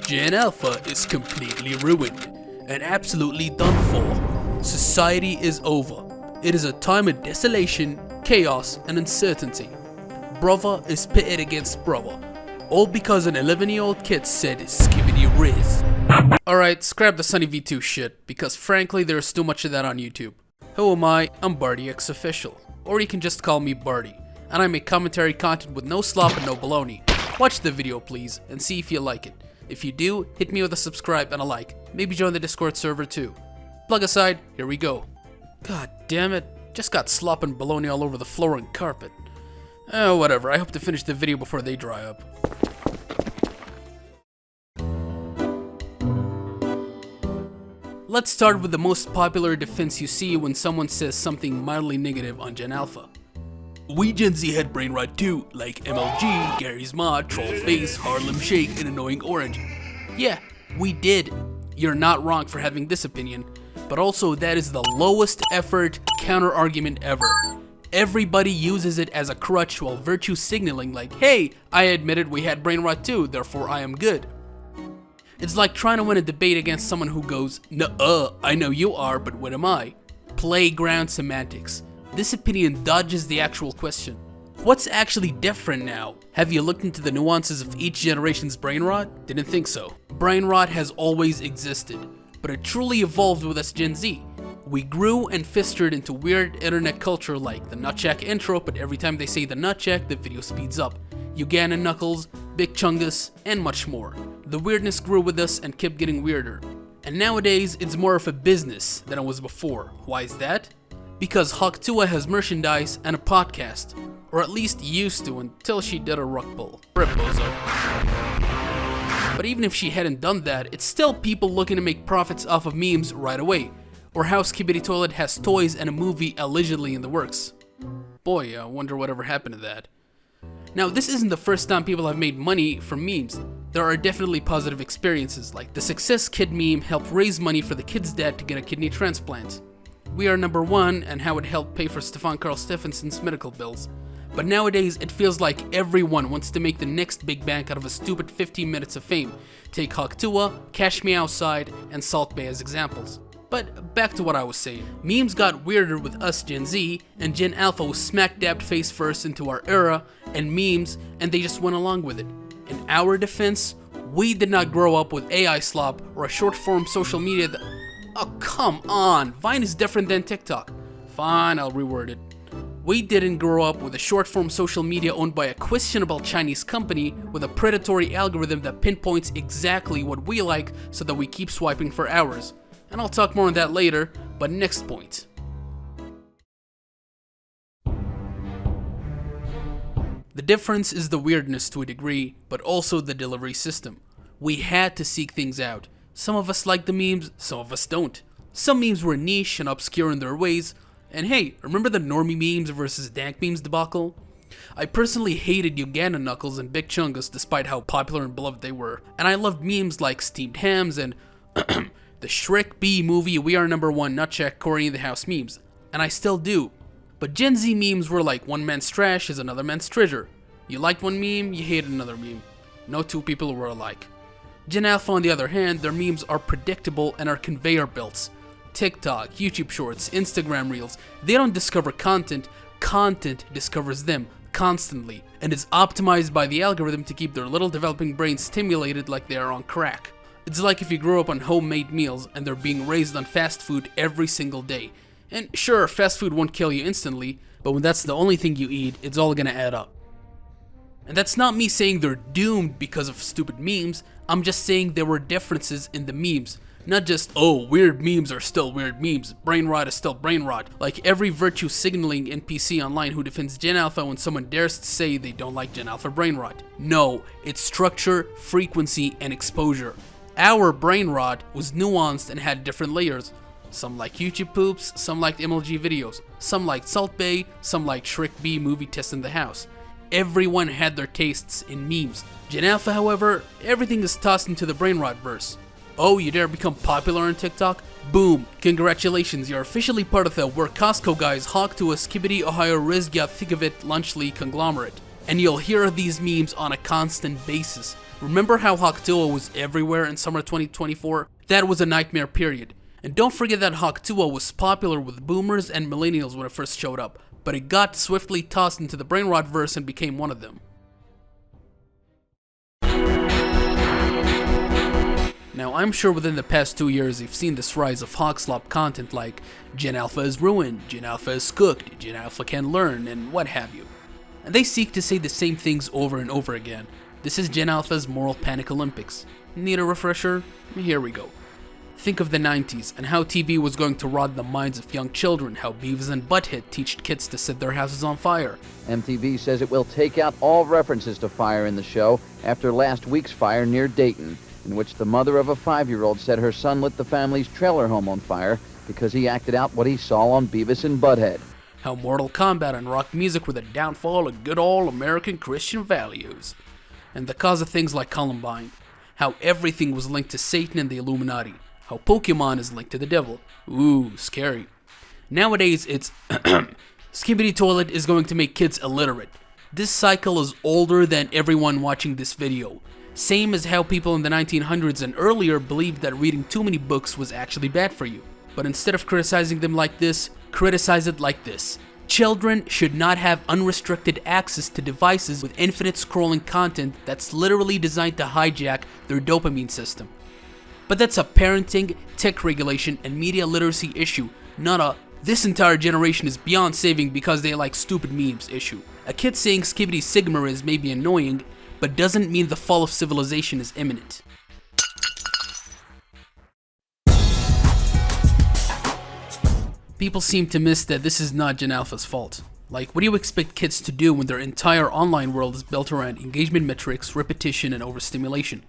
Gen Alpha is completely ruined and absolutely done for. Society is over. It is a time of desolation, chaos, and uncertainty. Brother is pitted against brother, all because an 11-year-old kid said skibbity riz. Alright, scrap the Sunny V2 shit, because frankly there's too much of that on YouTube. Who am I? I'm BardyX Official, or you can just call me Bardy, and I make commentary content with no slop and no baloney. Watch the video please, and see if you like it. If you do, hit me with a subscribe and a like. Maybe join the Discord server too. Plug aside, here we go. God damn it, just got slop and baloney all over the floor and carpet. Oh, whatever, I hope to finish the video before they dry up. Let's start with the most popular defense you see when someone says something mildly negative on Gen Alpha. We Gen Z had brain rot too, like MLG, Gary's Mod, Trollface, Harlem Shake, and Annoying Orange. Yeah, we did. You're not wrong for having this opinion, but also that is the lowest effort counter argument ever. Everybody uses it as a crutch while virtue signaling like, hey, I admitted we had brain rot too, therefore I am good. It's like trying to win a debate against someone who goes, nuh-uh, I know you are, but what am I? Playground semantics. This opinion dodges the actual question. What's actually different now? Have you looked into the nuances of each generation's brain rot? Didn't think so. Brain rot has always existed, but it truly evolved with us Gen Z. We grew and fistered into weird internet culture like the Nutjack intro, but every time they say the Nutjack, the video speeds up. Ugandan Knuckles, Big Chungus, and much more. The weirdness grew with us and kept getting weirder. And nowadays, it's more of a business than it was before. Why is that? Because Hawk2a has merchandise and a podcast. Or at least used to until she did a ruck pull. Rip bozo. But even if she hadn't done that, it's still people looking to make profits off of memes right away. Or how Skibbity Toilet has toys and a movie allegedly in the works. Boy, I wonder whatever happened to that. Now, this isn't the first time people have made money from memes. There are definitely positive experiences, like the Success Kid meme helped raise money for the kid's dad to get a kidney transplant. We Are Number One and how it helped pay for Stefan Carl Stephenson's medical bills. But nowadays, it feels like everyone wants to make the next big bank out of a stupid 15 minutes of fame. Take Hawk2a, Cash Me Outside, and Salt Bae as examples. But back to what I was saying. Memes got weirder with us Gen Z, and Gen Alpha was smack-dabbed face first into our era and memes, and they just went along with it. In our defense, we did not grow up with AI slop or a short-form social media that... Oh, come on! Vine is different than TikTok. Fine, I'll reword it. We didn't grow up with a short-form social media owned by a questionable Chinese company with a predatory algorithm that pinpoints exactly what we like so that we keep swiping for hours. And I'll talk more on that later, but next point. The difference is the weirdness to a degree, but also the delivery system. We had to seek things out. Some of us like the memes, some of us don't. Some memes were niche and obscure in their ways, and hey, remember the normie memes versus dank memes debacle? I personally hated Ugandan Knuckles and Big Chungus despite how popular and beloved they were, and I loved memes like Steamed Hams and the Shrek B movie We Are Number One Nutjack Corey in the House memes, and I still do. But Gen Z memes were like one man's trash is another man's treasure. You liked one meme, you hated another meme. No two people were alike. Gen Alpha on the other hand, their memes are predictable and are conveyor belts. TikTok, YouTube Shorts, Instagram Reels, they don't discover content, content discovers them constantly, and is optimized by the algorithm to keep their little developing brains stimulated like they are on crack. It's like if you grew up on homemade meals and they're being raised on fast food every single day. And sure, fast food won't kill you instantly, but when that's the only thing you eat, it's all gonna add up. And that's not me saying they're doomed because of stupid memes, I'm just saying there were differences in the memes. Not just, oh, weird memes are still weird memes, brain rot is still brain rot, like every virtue signaling NPC online who defends Gen Alpha when someone dares to say they don't like Gen Alpha brain rot. No, it's structure, frequency, and exposure. Our brain rot was nuanced and had different layers. Some liked YouTube poops, some liked MLG videos, some liked Salt Bae, some liked Shrek B movie Test in the House. Everyone had their tastes in memes. Gen Alpha, however, everything is tossed into the brain rot verse. Oh, you dare become popular on TikTok? Boom, congratulations, you're officially part of the We're Costco Guys Hawk2a Skibbity Ohio Rizgyat Thick of It Lunchly conglomerate. And you'll hear these memes on a constant basis. Remember how Hawk2O was everywhere in summer 2024? That was a nightmare period. And don't forget that Hawk2O was popular with boomers and millennials when it first showed up, but it got swiftly tossed into the brain rot verse and became one of them. Now, I'm sure within the past 2 years you've seen this rise of Hawkslop content like Gen Alpha is ruined, Gen Alpha is cooked, Gen Alpha can learn, and what have you. And they seek to say the same things over and over again. This is Gen Alpha's Moral Panic Olympics. Need a refresher? Here we go. Think of the 90s and how TV was going to rot the minds of young children, how Beavis and Butthead teached kids to set their houses on fire. MTV says it will take out all references to fire in the show after last week's fire near Dayton, in which the mother of a 5-year-old said her son lit the family's trailer home on fire because he acted out what he saw on Beavis and Butthead. How Mortal Kombat and rock music were the downfall of good old American Christian values. And the cause of things like Columbine. How everything was linked to Satan and the Illuminati. How Pokemon is linked to the devil. Ooh, scary. Nowadays, it's Skibidi Toilet is going to make kids illiterate. This cycle is older than everyone watching this video. Same as how people in the 1900s and earlier believed that reading too many books was actually bad for you. But instead of criticizing them like this, criticize it like this. Children should not have unrestricted access to devices with infinite scrolling content that's literally designed to hijack their dopamine system. But that's a parenting, tech regulation, and media literacy issue, not a "this entire generation is beyond saving because they like stupid memes" issue. A kid saying Skibidi Sigma is may be annoying, but doesn't mean the fall of civilization is imminent. People seem to miss that this is not Gen Alpha's fault. Like, what do you expect kids to do when their entire online world is built around engagement metrics, repetition, and overstimulation?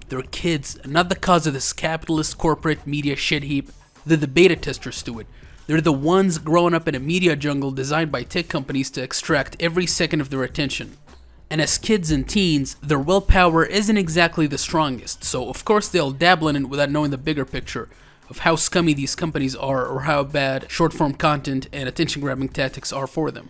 They're kids, not the cause of this capitalist corporate media shit heap. They're the beta testers to it. They're the ones growing up in a media jungle designed by tech companies to extract every second of their attention. And as kids and teens, their willpower isn't exactly the strongest, so of course they'll dabble in it without knowing the bigger picture of how scummy these companies are or how bad short-form content and attention-grabbing tactics are for them.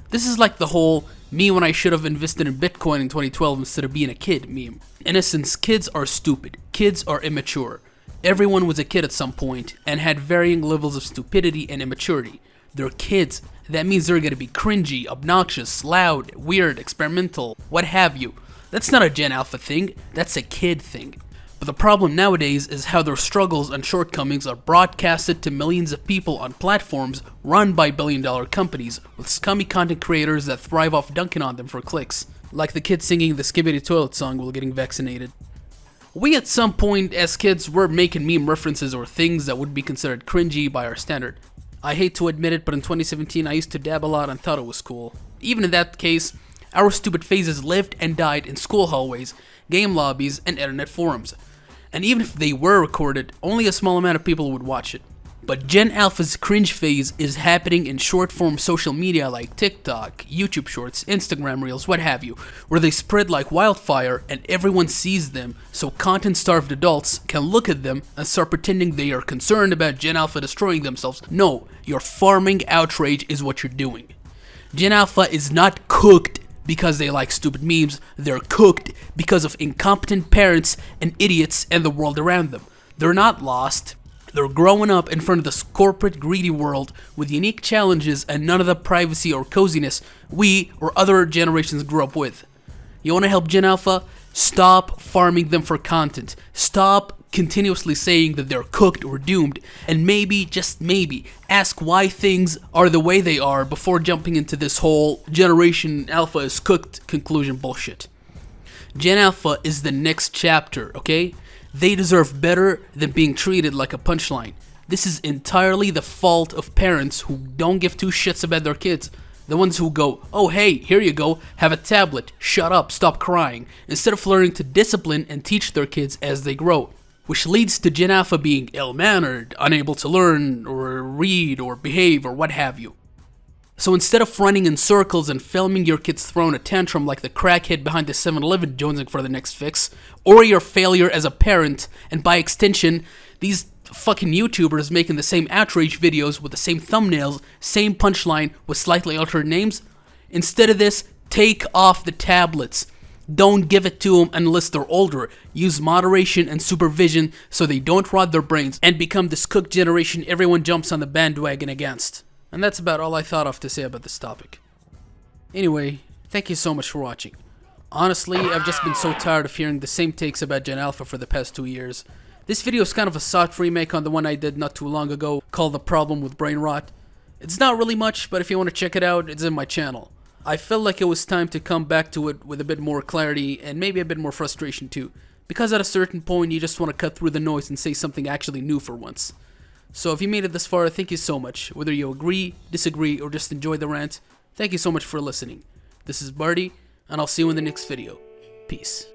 This is like the whole "me when I should have invested in Bitcoin in 2012 instead of being a kid" meme. In essence, kids are stupid. Kids are immature. Everyone was a kid at some point and had varying levels of stupidity and immaturity. They're kids. That means they're gonna be cringy, obnoxious, loud, weird, experimental, what have you. That's not a Gen Alpha thing, that's a kid thing. But the problem nowadays is how their struggles and shortcomings are broadcasted to millions of people on platforms run by billion-dollar companies with scummy content creators that thrive off dunking on them for clicks. Like the kid singing the Skibidi Toilet song while getting vaccinated. We at some point as kids were making meme references or things that would be considered cringy by our standard. I hate to admit it, but in 2017 I used to dab a lot and thought it was cool. Even in that case, our stupid phases lived and died in school hallways, game lobbies, and internet forums. And even if they were recorded, only a small amount of people would watch it. But Gen Alpha's cringe phase is happening in short-form social media like TikTok, YouTube Shorts, Instagram Reels, what have you, where they spread like wildfire and everyone sees them, so content-starved adults can look at them and start pretending they are concerned about Gen Alpha destroying themselves. No, your farming outrage is what you're doing. Gen Alpha is not cooked because they like stupid memes, they're cooked because of incompetent parents and idiots and the world around them. They're not lost. They're growing up in front of this corporate greedy world with unique challenges and none of the privacy or coziness we or other generations grew up with. You want to help Gen Alpha? Stop farming them for content. Stop continuously saying that they're cooked or doomed, and maybe, just maybe, ask why things are the way they are before jumping into this whole Generation Alpha is cooked conclusion bullshit. Gen Alpha is the next chapter, okay? They deserve better than being treated like a punchline. This is entirely the fault of parents who don't give two shits about their kids. The ones who go, "Oh hey, here you go, have a tablet, shut up, stop crying," instead of learning to discipline and teach their kids as they grow. Which leads to Gen Alpha being ill-mannered, unable to learn, or read, or behave, or what have you. So instead of running in circles and filming your kids throwing a tantrum like the crackhead behind the 7-Eleven jonesing for the next fix, or your failure as a parent, and by extension, these fucking YouTubers making the same outrage videos with the same thumbnails, same punchline with slightly altered names, instead of this, take off the tablets. Don't give it to them unless they're older. Use moderation and supervision so they don't rot their brains and become this cooked generation everyone jumps on the bandwagon against. And that's about all I thought of to say about this topic. Anyway, thank you so much for watching. Honestly, I've just been so tired of hearing the same takes about Gen Alpha for the past 2 years. This video is kind of a soft remake on the one I did not too long ago called The Problem with Brain Rot. It's not really much, but if you want to check it out, it's in my channel. I felt like it was time to come back to it with a bit more clarity and maybe a bit more frustration too. Because at a certain point you just want to cut through the noise and say something actually new for once. So if you made it this far, thank you so much. Whether you agree, disagree, or just enjoy the rant, thank you so much for listening. This is Barty, and I'll see you in the next video. Peace.